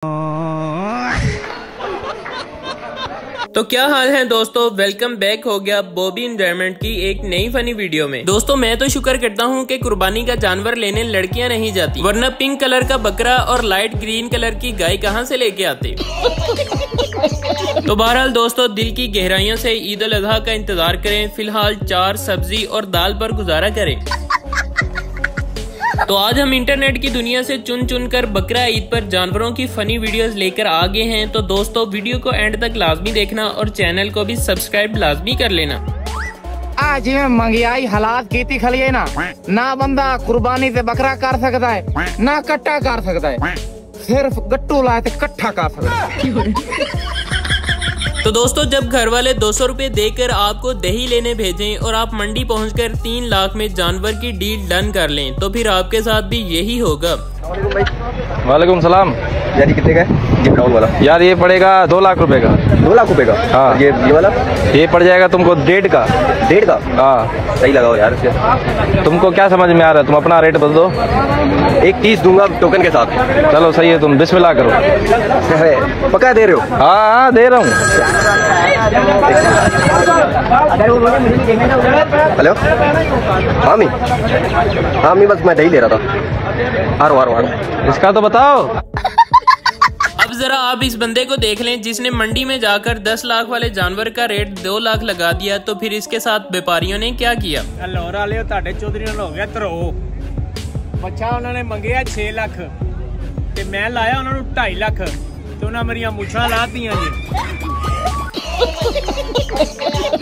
तो क्या हाल है दोस्तों, वेलकम बैक हो गया बॉबी एनवायरनमेंट की एक नई फनी वीडियो में। दोस्तों मैं तो शुक्र करता हूँ कि कुर्बानी का जानवर लेने लड़कियां नहीं जाती, वरना पिंक कलर का बकरा और लाइट ग्रीन कलर की गाय कहाँ से लेके आते। तो बहरहाल दोस्तों, दिल की गहराइयों से ईद उल अजहा का इंतजार करें। फिलहाल चार सब्जी और दाल पर गुजारा करें। तो आज हम इंटरनेट की दुनिया से चुन चुन कर बकरा ईद पर जानवरों की फनी वीडियोस लेकर आ गए हैं। तो दोस्तों वीडियो को एंड तक लाजमी देखना और चैनल को भी सब्सक्राइब लाजमी कर लेना। आज महंगाई हालात की खलिए ना बंदा कुर्बानी से बकरा कर सकता है ना कट्टा कर सकता है, सिर्फ गट्टू लाए थे कट्ठा कर सकता है। तो दोस्तों जब घर वाले 200 रुपए देकर आपको दही लेने भेजें और आप मंडी पहुंचकर 3 लाख में जानवर की डील डन कर लें, तो फिर आपके साथ भी यही होगा। वालेकुम सलाम। यार ये कितने का है? ये ब्राउन वाला यार ये पड़ेगा 2 लाख रुपए का। 2 लाख रुपए का? हाँ। ये वाला ये पड़ जाएगा तुमको 1.5 का। 1.5 का? हाँ सही लगाओ यार इसके। तुमको क्या समझ में आ रहा है, तुम अपना रेट बता दो। 1 30 दूंगा टोकन के साथ। चलो सही है, तुम बिस्मिल्लाह करो। पक्का दे रहे हो? हाँ दे रहा हूँ। हेलो हाँ मी बस मैं दही ले रहा था। आरो इसका तो बताओ। अब जरा आप इस बंदे को देख लें जिसने मंडी में जाकर 10 लाख वाले जानवर का रेट 2 लाख लगा दिया। तो फिर इसके साथ व्यापारियों ने क्या किया। लाहौर वाले ਤੁਹਾਡੇ ਚੌਧਰੀ ਨਾਲ ਹੋ ਗਿਆ ਧਰੋ ਬੱਚਾ ਉਹਨਾਂ ਨੇ ਮੰਗਿਆ 6 ਲੱਖ ਤੇ ਮੈਂ ਲਾਇਆ ਉਹਨਾਂ ਨੂੰ 2.5 ਲੱਖ ਤੇ ਉਹਨਾਂ ਮੇਰੀਆਂ ਮੁੱਛਾਂ ਲਾਤੀਆਂ ਜੀ।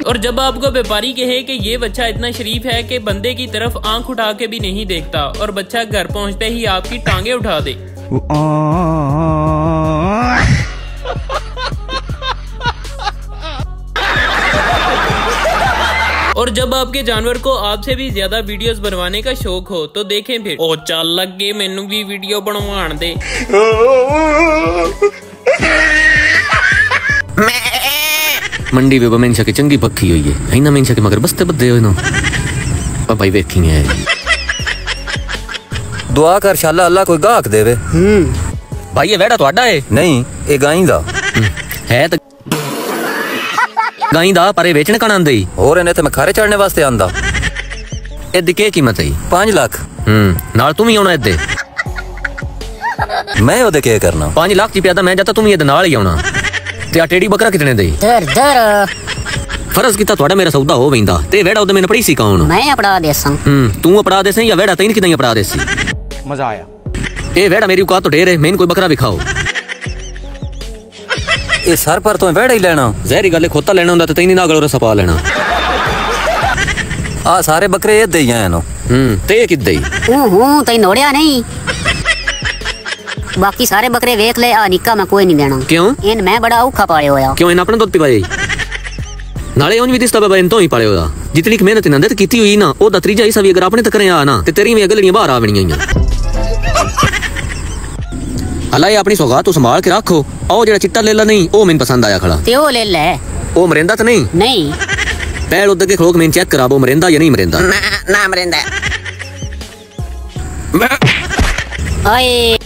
और जब आपको व्यापारी कहे कि ये बच्चा इतना शरीफ है कि बंदे की तरफ आंख उठा के भी नहीं देखता और बच्चा घर पहुंचते ही आपकी टांगे उठा दे, और जब आपके जानवर को आपसे भी ज्यादा वीडियोस बनवाने का शौक हो तो देखें फिर। ओ चल लगे मैनू भी वीडियो बनवान दे। मंडी वे मेंशा की चंगी पक्की हुई है, इना मेंशा के मगर बस्ते बदे होए ना भाई वेखेंगे। दुआ कर शाला अल्लाह कोई गाहक देवे। भाई ये वेड़ा ਤੁਹਾਡਾ है? नहीं ये गाई दा है तो गाई दा, पर ये बेचने कण आंदे और इन्हें तो मैं खारे चढ़ने वास्ते आंदा। एदी की कीमत है? 5 लाख। नाल तुम ही आना एदे। मैं ओदे क्या करना? 5 लाख दी प्यादा मैं जाता, तुम ही एदे नाल ही आना। ते टेढ़ी बकरा कितने दे? फर्ज किता थोड़ा मेरा सौदा हो वैंदा ते वेड़ा ओदे मैंने पड़ी सी कौन? मैं अपड़ा देसां। तू अपड़ा देसे या वेड़ा तैन किदां अपड़ा देसी? मजा आया। ए वेड़ा मेरी औकात तो ढेर है, मैंने कोई बकरा दिखाओ। ये सर पर तो वेड़ा ही लेना। जहरी गल खोता लेना हुंदा ते तैन ना गलो रसा पा लेना। आ सारे बकरे इदे ही हैं नो। ते किदे ही? तई नोड़िया नहीं, बाकी सारे बकरे वेख ले। आ निक्का मैं कोई नहीं देना। क्यों? इन मैं बड़ा औखा पाले होया। क्यों? इन अपना दुध पिवाई नाले उन भी दिसता बाबा इन तो ही पाले होदा। जितनी की मेहनत इन्हां दे कीती हुई ना ओदा त्रीजा हिस्सा भी अगर अपने तक करे आ ना ते तेरी भी गलियां बाहर आवणियां। अल्लाह ये अपनी सौगात तो संभाल के रखो। ओ जेड़ा चिट्टा लेला नहीं ओ मैंने पसंद आया खड़ा ते ओ ले ले। ओ मरेंदा तो नहीं? नहीं पैर उधर के खड़ोक मैंने चेक करा वो मरेंदा या नहीं मरेंदा। ना मरेंदा। ओए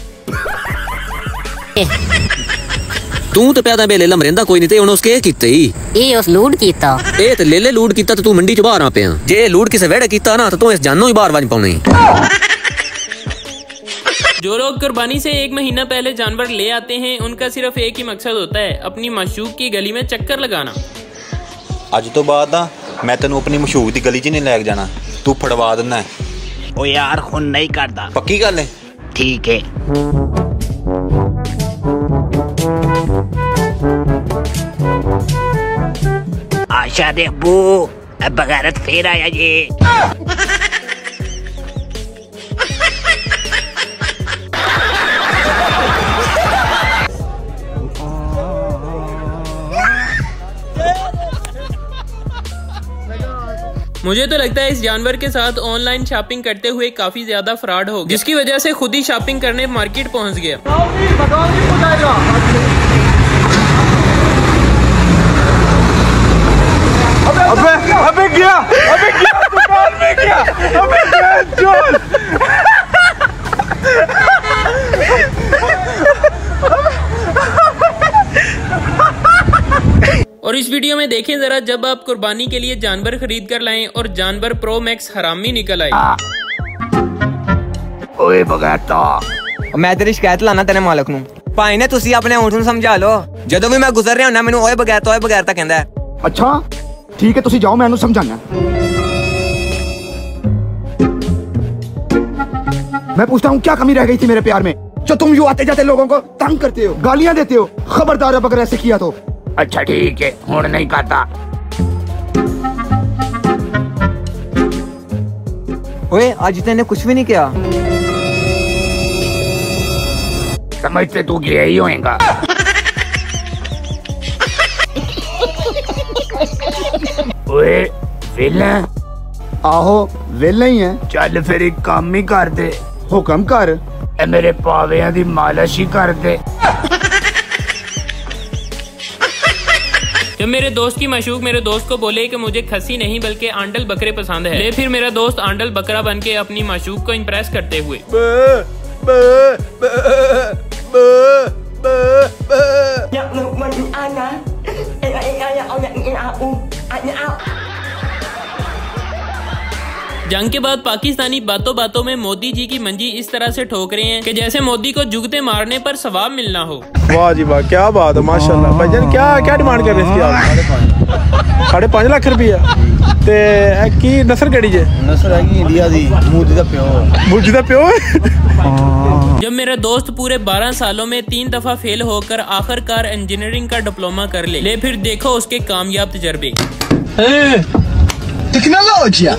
तू तो प्यादा बे लेला मरेंदा कोई नहीं ते उन्होंने उसके कीते ही ये उस लूट कीता। ए ते लेले लूट कीता तो तू मंडी च बाहर आ पिया। जे लूट किसे वेड़े कीता ना तो तू इस जानों ही बाहर वाज पाउनी। जो लोग कुर्बानी से 1 महीना पहले जानवर ले आते हैं उनका सिर्फ एक ही मकसद होता है, अपनी माशूक की गली में चक्कर लगाना। ਅੱਜ ਤੋਂ ਬਾਅਦ ਨਾ ਮੈਂ ਤੈਨੂੰ ਆਪਣੀ ਮਸ਼ਹੂਕ ਦੀ ਗਲੀ 'ਚ ਨਹੀਂ ਲੈ ਕੇ ਜਾਣਾ, ਤੂੰ ਫੜਵਾ ਦਿੰਦਾ ਹੈ। ਓ ਯਾਰ ਹੁਣ ਨਹੀਂ ਕਰਦਾ। ਪੱਕੀ ਗੱਲ ਹੈ? ठीक है। आशा दे अब्बू अब बगारत फिर आया जी। मुझे तो लगता है इस जानवर के साथ ऑनलाइन शॉपिंग करते हुए काफी ज्यादा फ्रॉड हो गया, जिसकी वजह से खुद ही शॉपिंग करने मार्केट पहुंच गया। अबे गया दुकान में गया। अबे और इस वीडियो में देखें जरा, जब आप कुर्बानी के लिए जानवर खरीद कर लाएं और जानवर प्रो मैक्स हरामी निकल आए। ओए बगैता, मैं तेरी शिकायत लाना तेरे मालक नू। भाई ने तुसी अपने ऊँट नू समझा लो, जदों भी मैं गुजर रहा हूं मैनू ओए बगैरता कहंदा है। अच्छा ठीक है, तुसी जाओ, मैं समझाना। मैं पूछता हूँ क्या कमी रह गई थी मेरे प्यार में जो तुम यूं आते जाते लोगों को तंग करते हो, गालियां देते हो? खबरदार अब अगर ऐसे किया तो। अच्छा ठीक है, हुण नहीं कहता। ओए आज तेने कुछ भी नहीं किया। समझते तू गया ही होएगा। ओए वेला? आहो वेला ही है। चल फिर एक काम ही कर दे। हुक्म कर। ए मेरे पावियां दी मालिश ही कर दे। जब मेरे दोस्त की माशूक मेरे दोस्त को बोले कि मुझे खसी नहीं बल्कि आंडल बकरे पसंद है, ले फिर मेरा दोस्त आंडल बकरा बन के अपनी माशूक को इम्प्रेस करते हुए जंग के बाद पाकिस्तानी बातों बातों में मोदी जी की मंजी इस तरह से ठोक रहे हैं कि जैसे मोदी को जुगते मारने पर सवाब मिलना हो। वाह जी वाह, क्या बात है, माशाल्लाह। भाईजान क्या डिमांड कर रहे हैं इसकी आप? 5.5 लाख रुपया। ते की नस्ल केड़ी जे? नस्ल है इंडिया दी, मूदी दा प्यो। जब मेरा दोस्त पूरे 12 सालों में 3 दफा फेल होकर आखिरकार इंजीनियरिंग का डिप्लोमा कर ले फिर देखो उसके कामयाब तजर्बे। Tecnologia.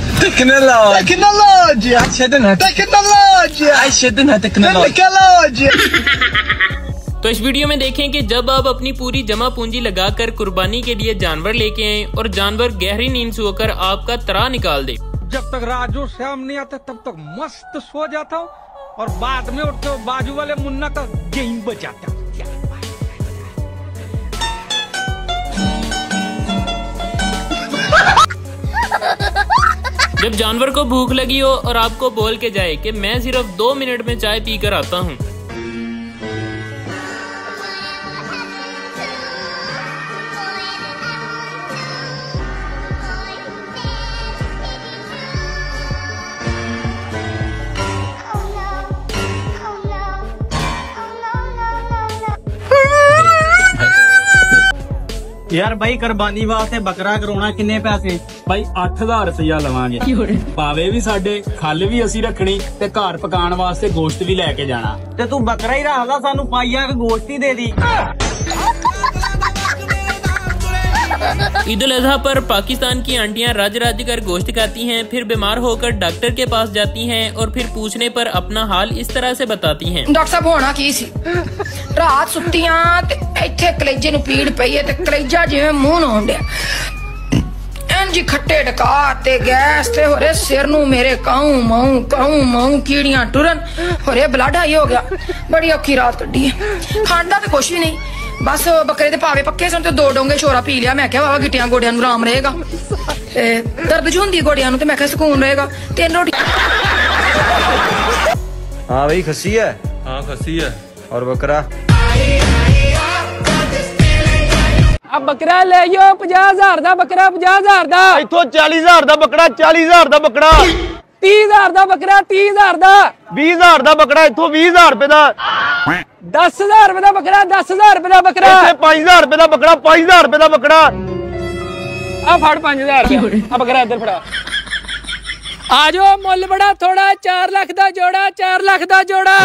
तो इस वीडियो में देखें कि जब आप अपनी पूरी जमा पूंजी लगाकर कुर्बानी के लिए जानवर लेके आए और जानवर गहरी नींद सोकर आपका तरा निकाल दे। जब तक राजू श्याम नहीं आता तब तक मस्त सो जाता हूँ और बाद में उठते बाजू वाले मुन्ना का गेम बजाता हूँ। जब जानवर को भूख लगी हो और आपको बोल के जाए कि मैं सिर्फ 2 मिनट में चाय पीकर आता हूँ, यार भाई कुर्बानी वास्ते बकरा कराउणा किन्ने पैसे? भाई 8000 रुपया लवांगे। पावे भी साडे, खल भी असी रखनी ते घर पकाने वास्ते गोश्त भी लेके जाना। ते तू बकरा ही रखदा, सानू पाइया के गोश्त ही दे दी। ईद उल अजहा पर पाकिस्तान की आंटियां रज रज कर गोश्त खाती हैं, फिर बीमार होकर डॉक्टर के पास जाती हैं और फिर पूछने पर अपना हाल इस तरह से बताती हैं। डॉक्टर साहब होना की सी, रात सुत्तियां ते इत्थे कलेजे नूं पीड़ पई है ते कलेजा जिवें मूंह नूं होंडिया इंज खट्टे डका ते गैस ते होरे सिर नूं मेरे काऊं माऊं कीड़ियां टुरन होरे ब्लड हाई हो गया। बड़ी औखी रात कड्डी है। खांदा ते कुछ भी नहीं, बस बकरे दे पावे पक्के सन ते 2 डोंगे छोरा पी लिया। मैं क्या बाबा गिट्टियां गोडियां नूं आराम रहेगा, दर्द जो हुंदी गोडियां नूं ते मैं क्या सुकून रहेगा। 3 रोटी। हाँ भाई खस्सी है। हाँ खस्सी है। और बकरा? अब बकरा ले जाओ 50,000 दा बकरा, 50,000 दा। इथों 40,000 दा बकरा, 40,000 दा बकरा। 30,000 दा बकरा, 30,000 दा। 20,000 दा बकरा, इथों 20,000 रुपए दा। 10,000 रुपए दा बकरा, 10,000 रुपए दा बकरा। इथे 5,000 रुपए दा बकरा, 5,000 रुपए दा बकरा। आ फड़ 5,000 रुपए, आ बकरा इधर फड़ा। आ जाओ, मुल बड़ा थोड़ा, 4 लाख दा जोड़ा, 4 लाख दा जोड़ा।